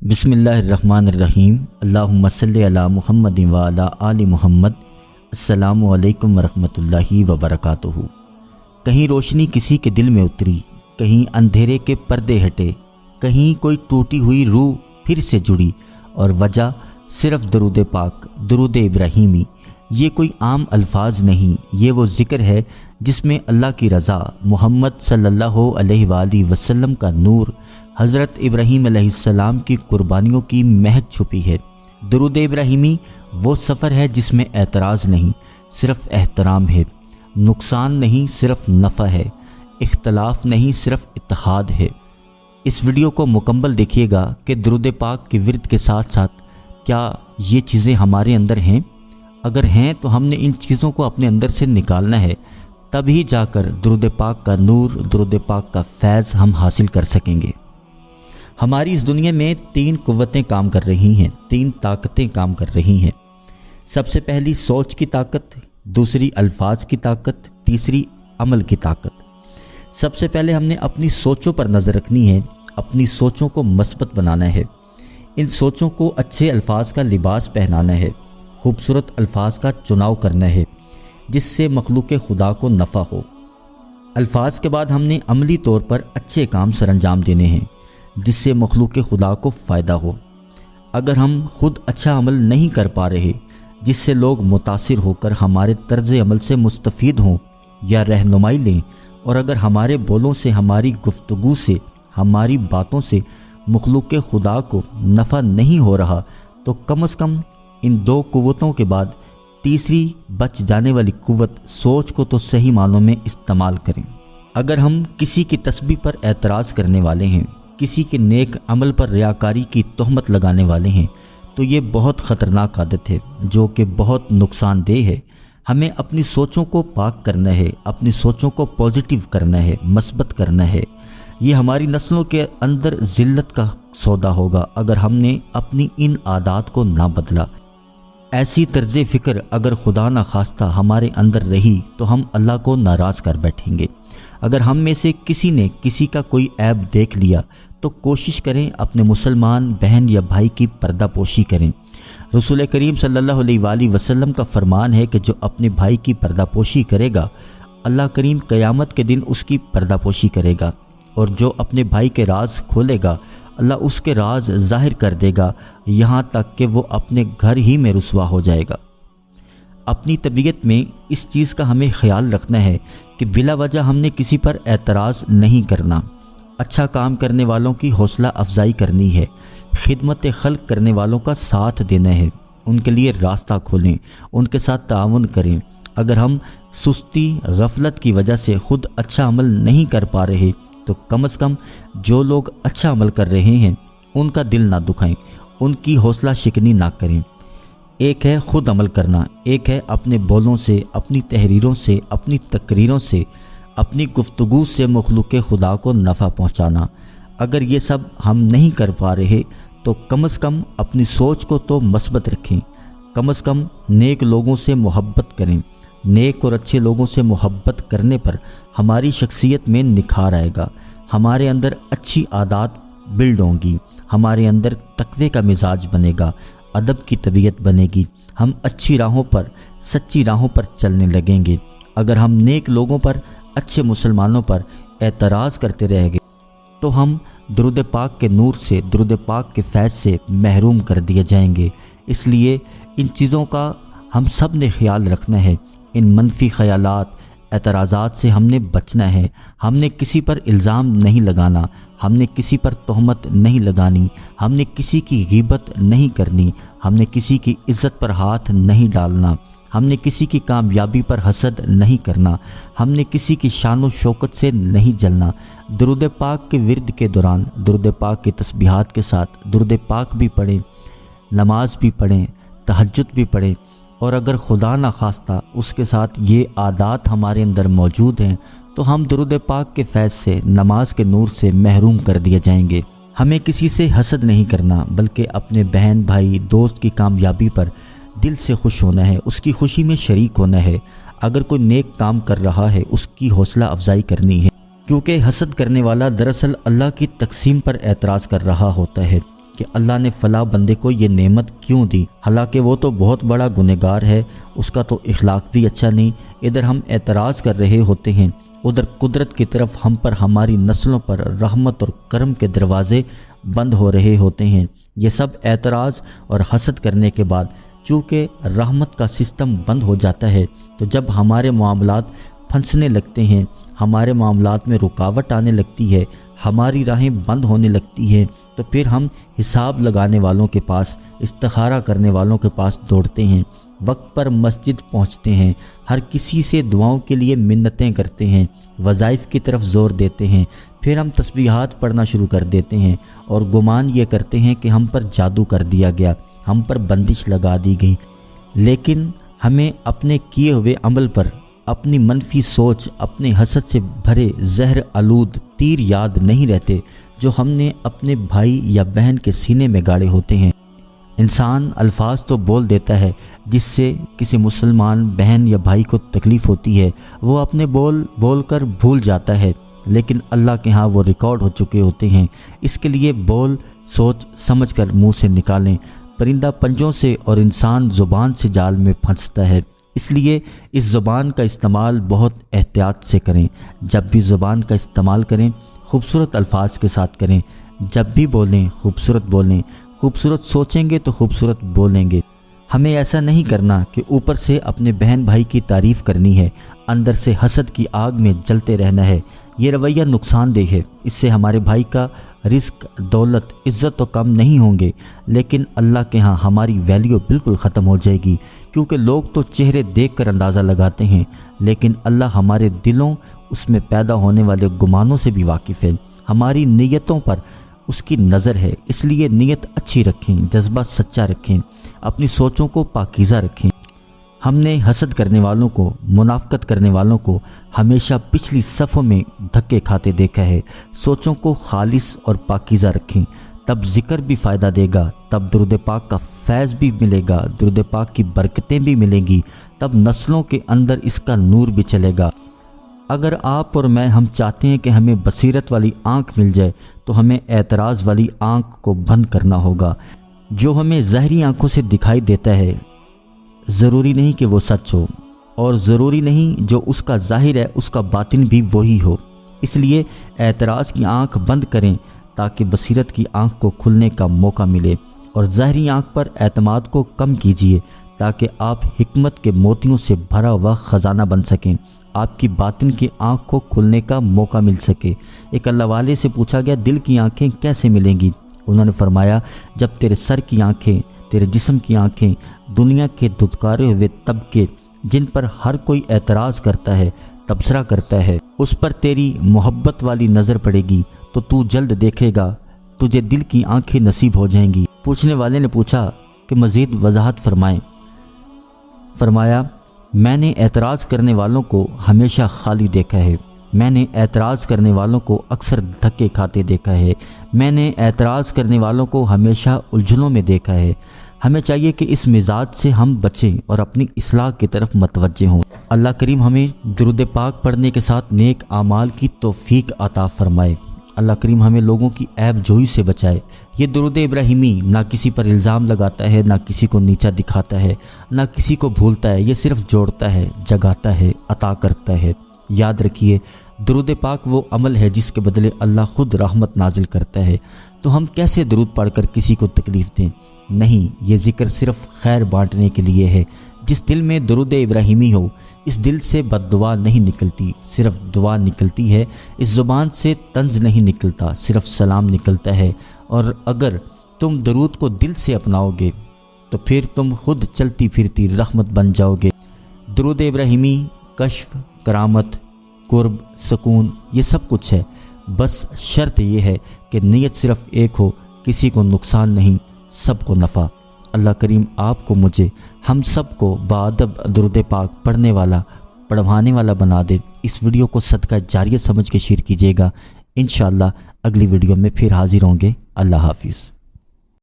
بسم اللہ الرحمن الرحیم۔ اللہم صلی علی محمد وعلی آل محمد۔ السلام علیکم ورحمۃ اللہ وبرکاتہ۔ کہیں روشنی کسی کے دل میں اتری، کہیں اندھیرے کے پردے ہٹے، کہیں کوئی ٹوٹی ہوئی روح پھر سے جڑی، اور وجہ صرف درود پاک، درود ابراہیمی۔ یہ کوئی عام الفاظ نہیں، یہ وہ ذکر ہے جس میں اللہ کی رضا، محمد صلی اللہ علیہ وآلہ وسلم کا نور، حضرت ابراہیم علیہ السلام کی قربانیوں کی مہک چھپی ہے۔ درود ابراہیمی وہ سفر ہے جس میں اعتراض نہیں، صرف احترام ہے، نقصان نہیں صرف نفع ہے، اختلاف نہیں صرف اتحاد ہے۔ اس ویڈیو کو مکمل دیکھیے گا کہ درود پاک کے ورد کے ساتھ ساتھ کیا یہ چیزیں ہمارے اندر ہیں؟ اگر ہیں تو ہم نے ان چیزوں کو اپنے اندر سے نکالنا ہے، تبھی جا کر درود پاک کا نور، درود پاک کا فیض ہم حاصل کر سکیں گے۔ ہماری اس دنیا میں 3 قوتیں کام کر رہی ہیں، 3 طاقتیں کام کر رہی ہیں۔ سب سے پہلی سوچ کی طاقت، دوسری الفاظ کی طاقت، تیسری عمل کی طاقت۔ سب سے پہلے ہم نے اپنی سوچوں پر نظر رکھنی ہے، اپنی سوچوں کو مثبت بنانا ہے، ان سوچوں کو اچھے الفاظ کا لباس پہنانا ہے، خوبصورت الفاظ کا چناؤ کرنا ہے جس سے مخلوق خدا کو نفع ہو۔ الفاظ کے بعد ہم نے عملی طور پر اچھے کام سر انجام دینے ہیں جس سے مخلوق خدا کو فائدہ ہو۔ اگر ہم خود اچھا عمل نہیں کر پا رہے جس سے لوگ متاثر ہو کر ہمارے طرز عمل سے مستفید ہوں یا رہنمائی لیں، اور اگر ہمارے بولوں سے، ہماری گفتگو سے، ہماری باتوں سے مخلوق خدا کو نفع نہیں ہو رہا، تو کم از کم ان 2 قوتوں کے بعد تیسری بچ جانے والی قوت سوچ کو تو صحیح معنوں میں استعمال کریں۔ اگر ہم کسی کی تسبیح پر اعتراض کرنے والے ہیں، کسی کے نیک عمل پر ریاکاری کی تہمت لگانے والے ہیں، تو یہ بہت خطرناک عادت ہے جو کہ بہت نقصان دہ ہے۔ ہمیں اپنی سوچوں کو پاک کرنا ہے، اپنی سوچوں کو پازیٹیو کرنا ہے، مثبت کرنا ہے۔ یہ ہماری نسلوں کے اندر ذلت کا سودا ہوگا اگر ہم نے اپنی ان عادات کو نہ بدلا۔ ایسی طرز فکر اگر خدا نہ خواستہ ہمارے اندر رہی تو ہم اللہ کو ناراض کر بیٹھیں گے۔ اگر ہم میں سے کسی نے کسی کا کوئی عیب دیکھ لیا تو کوشش کریں اپنے مسلمان بہن یا بھائی کی پردہ پوشی کریں۔ رسول کریم صلی اللہ علیہ وآلہ وسلم کا فرمان ہے کہ جو اپنے بھائی کی پردہ پوشی کرے گا، اللہ کریم قیامت کے دن اس کی پردہ پوشی کرے گا، اور جو اپنے بھائی کے راز کھولے گا، اللہ اس کے راز ظاہر کر دے گا، یہاں تک کہ وہ اپنے گھر ہی میں رسوا ہو جائے گا۔ اپنی طبیعت میں اس چیز کا ہمیں خیال رکھنا ہے کہ بلا وجہ ہم نے کسی پر اعتراض نہیں کرنا، اچھا کام کرنے والوں کی حوصلہ افزائی کرنی ہے، خدمت خلق کرنے والوں کا ساتھ دینا ہے، ان کے لیے راستہ کھولیں، ان کے ساتھ تعاون کریں۔ اگر ہم سستی، غفلت کی وجہ سے خود اچھا عمل نہیں کر پا رہے تو کم از کم جو لوگ اچھا عمل کر رہے ہیں ان کا دل نہ دکھائیں، ان کی حوصلہ شکنی نہ کریں۔ ایک ہے خود عمل کرنا، ایک ہے اپنے بولوں سے، اپنی تحریروں سے، اپنی تقریروں سے، اپنی گفتگو سے مخلوق خدا کو نفع پہنچانا۔ اگر یہ سب ہم نہیں کر پا رہے تو کم از کم اپنی سوچ کو تو مثبت رکھیں، کم از کم نیک لوگوں سے محبت کریں۔ نیک اور اچھے لوگوں سے محبت کرنے پر ہماری شخصیت میں نکھار آئے گا، ہمارے اندر اچھی عادات بلڈ ہوں گی، ہمارے اندر تقوی کا مزاج بنے گا، ادب کی طبیعت بنے گی، ہم اچھی راہوں پر، سچی راہوں پر چلنے لگیں گے۔ اگر ہم نیک لوگوں پر، اچھے مسلمانوں پر اعتراض کرتے رہ گئے تو ہم درود پاک کے نور سے، درود پاک کے فیض سے محروم کر دیے جائیں گے۔ اس لیے ان چیزوں کا ہم سب نے خیال رکھنا ہے، ان منفی خیالات، اعتراضات سے ہم نے بچنا ہے۔ ہم نے کسی پر الزام نہیں لگانا، ہم نے کسی پر تہمت نہیں لگانی، ہم نے کسی کی غیبت نہیں کرنی، ہم نے کسی کی عزت پر ہاتھ نہیں ڈالنا، ہم نے کسی کی کامیابی پر حسد نہیں کرنا، ہم نے کسی کی شان و شوکت سے نہیں جلنا۔ درود پاک کے ورد کے دوران درود پاک کی تسبیحات کے ساتھ درود پاک بھی پڑھیں، نماز بھی پڑھیں، تہجد بھی پڑھیں، اور اگر خدا نہ خواستہ اس کے ساتھ یہ عادات ہمارے اندر موجود ہیں تو ہم درود پاک کے فیض سے، نماز کے نور سے محروم کر دیے جائیں گے۔ ہمیں کسی سے حسد نہیں کرنا بلکہ اپنے بہن، بھائی، دوست کی کامیابی پر دل سے خوش ہونا ہے، اس کی خوشی میں شریک ہونا ہے۔ اگر کوئی نیک کام کر رہا ہے اس کی حوصلہ افزائی کرنی ہے، کیونکہ حسد کرنے والا دراصل اللہ کی تقسیم پر اعتراض کر رہا ہوتا ہے۔ کہ اللہ نے فلاں بندے کو یہ نعمت کیوں دی، حالانکہ وہ تو بہت بڑا گنہگار ہے، اس کا تو اخلاق بھی اچھا نہیں۔ ادھر ہم اعتراض کر رہے ہوتے ہیں، ادھر قدرت کی طرف ہم پر ہماری نسلوں پر رحمت اور کرم کے دروازے بند ہو رہے ہوتے ہیں۔ یہ سب اعتراض اور حسد کرنے کے بعد چونکہ رحمت کا سسٹم بند ہو جاتا ہے، تو جب ہمارے معاملات پھنسنے لگتے ہیں، ہمارے معاملات میں رکاوٹ آنے لگتی ہے، ہماری راہیں بند ہونے لگتی ہیں، تو پھر ہم حساب لگانے والوں کے پاس، استخارہ کرنے والوں کے پاس دوڑتے ہیں، وقت پر مسجد پہنچتے ہیں، ہر کسی سے دعاؤں کے لیے منتیں کرتے ہیں، وظائف کی طرف زور دیتے ہیں، پھر ہم تسبیحات پڑھنا شروع کر دیتے ہیں اور گمان یہ کرتے ہیں کہ ہم پر جادو کر دیا گیا، ہم پر بندش لگا دی گئی۔ لیکن ہمیں اپنے کیے ہوئے عمل پر اپنی منفی سوچ، اپنے حسد سے بھرے زہر آلود تیر یاد نہیں رہتے جو ہم نے اپنے بھائی یا بہن کے سینے میں گاڑے ہوتے ہیں۔ انسان الفاظ تو بول دیتا ہے جس سے کسی مسلمان بہن یا بھائی کو تکلیف ہوتی ہے، وہ اپنے بول کر بھول جاتا ہے، لیکن اللہ کے ہاں وہ ریکارڈ ہو چکے ہوتے ہیں۔ اس کے لیے بول سوچ سمجھ کر منہ سے نکالیں۔ پرندہ پنجوں سے اور انسان زبان سے جال میں پھنستا ہے، اس لیے اس زبان کا استعمال بہت احتیاط سے کریں۔ جب بھی زبان کا استعمال کریں خوبصورت الفاظ کے ساتھ کریں، جب بھی بولیں خوبصورت بولیں، خوبصورت سوچیں گے تو خوبصورت بولیں گے۔ ہمیں ایسا نہیں کرنا کہ اوپر سے اپنے بہن بھائی کی تعریف کرنی ہے، اندر سے حسد کی آگ میں جلتے رہنا ہے۔ یہ رویہ نقصان دہ ہے، اس سے ہمارے بھائی کا رزق، دولت، عزت تو کم نہیں ہوں گے، لیکن اللہ کے ہاں ہماری ویلیو بالکل ختم ہو جائے گی، کیونکہ لوگ تو چہرے دیکھ کر اندازہ لگاتے ہیں، لیکن اللہ ہمارے دلوں، اس میں پیدا ہونے والے گمانوں سے بھی واقف ہے۔ ہماری نیتوں پر اس کی نظر ہے، اس لیے نیت اچھی رکھیں، جذبہ سچا رکھیں، اپنی سوچوں کو پاکیزہ رکھیں۔ ہم نے حسد کرنے والوں کو، منافقت کرنے والوں کو ہمیشہ پچھلی صفوں میں دھکے کھاتے دیکھا ہے۔ سوچوں کو خالص اور پاکیزہ رکھیں، تب ذکر بھی فائدہ دے گا، تب درود پاک کا فیض بھی ملے گا، درود پاک کی برکتیں بھی ملیں گی، تب نسلوں کے اندر اس کا نور بھی چلے گا۔ اگر آپ اور میں ہم چاہتے ہیں کہ ہمیں بصیرت والی آنکھ مل جائے تو ہمیں اعتراض والی آنکھ کو بند کرنا ہوگا۔ جو ہمیں ظاہری آنکھوں سے دکھائی دیتا ہے ضروری نہیں کہ وہ سچ ہو، اور ضروری نہیں جو اس کا ظاہر ہے اس کا باطن بھی وہی ہو۔ اس لیے اعتراض کی آنکھ بند کریں تاکہ بصیرت کی آنکھ کو کھلنے کا موقع ملے، اور ظاہری آنکھ پر اعتماد کو کم کیجیے تاکہ آپ حکمت کے موتیوں سے بھرا ہوا خزانہ بن سکیں، آپ کی باطن کی آنکھ کو کھلنے کا موقع مل سکے۔ ایک اللہ والے سے پوچھا گیا دل کی آنکھیں کیسے ملیں گی؟ انہوں نے فرمایا جب تیرے سر کی آنکھیں، تیرے جسم کی آنکھیں، دنیا کے دھتکارے ہوئے طبقے جن پر ہر کوئی اعتراض کرتا ہے، تبصرہ کرتا ہے، اس پر تیری محبت والی نظر پڑے گی تو تو جلد دیکھے گا تجھے دل کی آنکھیں نصیب ہو جائیں گی۔ پوچھنے والے نے پوچھا کہ مزید وضاحت فرمائیں۔ فرمایا میں نے اعتراض کرنے والوں کو ہمیشہ خالی دیکھا ہے، میں نے اعتراض کرنے والوں کو اکثر دھکے کھاتے دیکھا ہے، میں نے اعتراض کرنے والوں کو ہمیشہ الجھنوں میں دیکھا ہے۔ ہمیں چاہیے کہ اس مزاج سے ہم بچیں اور اپنی اصلاح کی طرف متوجہ ہوں۔ اللہ کریم ہمیں درود پاک پڑھنے کے ساتھ نیک اعمال کی توفیق عطا فرمائے۔ اللہ کریم ہمیں لوگوں کی عیب جوئی سے بچائے۔ یہ درود ابراہیمی نہ کسی پر الزام لگاتا ہے، نہ کسی کو نیچا دکھاتا ہے، نہ کسی کو بھولتا ہے، یہ صرف جوڑتا ہے، جگاتا ہے، عطا کرتا ہے۔ یاد رکھیے درود پاک وہ عمل ہے جس کے بدلے اللہ خود رحمت نازل کرتا ہے، تو ہم کیسے درود پڑھ کر کسی کو تکلیف دیں؟ نہیں، یہ ذکر صرف خیر بانٹنے کے لیے ہے۔ جس دل میں درود ابراہیمی ہو اس دل سے بد دعا نہیں نکلتی، صرف دعا نکلتی ہے۔ اس زبان سے طنز نہیں نکلتا، صرف سلام نکلتا ہے۔ اور اگر تم درود کو دل سے اپناؤ گے تو پھر تم خود چلتی پھرتی رحمت بن جاؤ گے۔ درود ابراہیمی کشف، کرامت، قرب، سکون، یہ سب کچھ ہے، بس شرط یہ ہے کہ نیت صرف ایک ہو، کسی کو نقصان نہیں، سب کو نفع۔ اللہ کریم آپ کو، مجھے، ہم سب کو باادب درود پاک پڑھنے والا، پڑھوانے والا بنا دے۔ اس ویڈیو کو صدقہ جاریہ سمجھ کے شیئر کیجیے گا۔ انشاءاللہ اگلی ویڈیو میں پھر حاضر ہوں گے۔ اللہ حافظ۔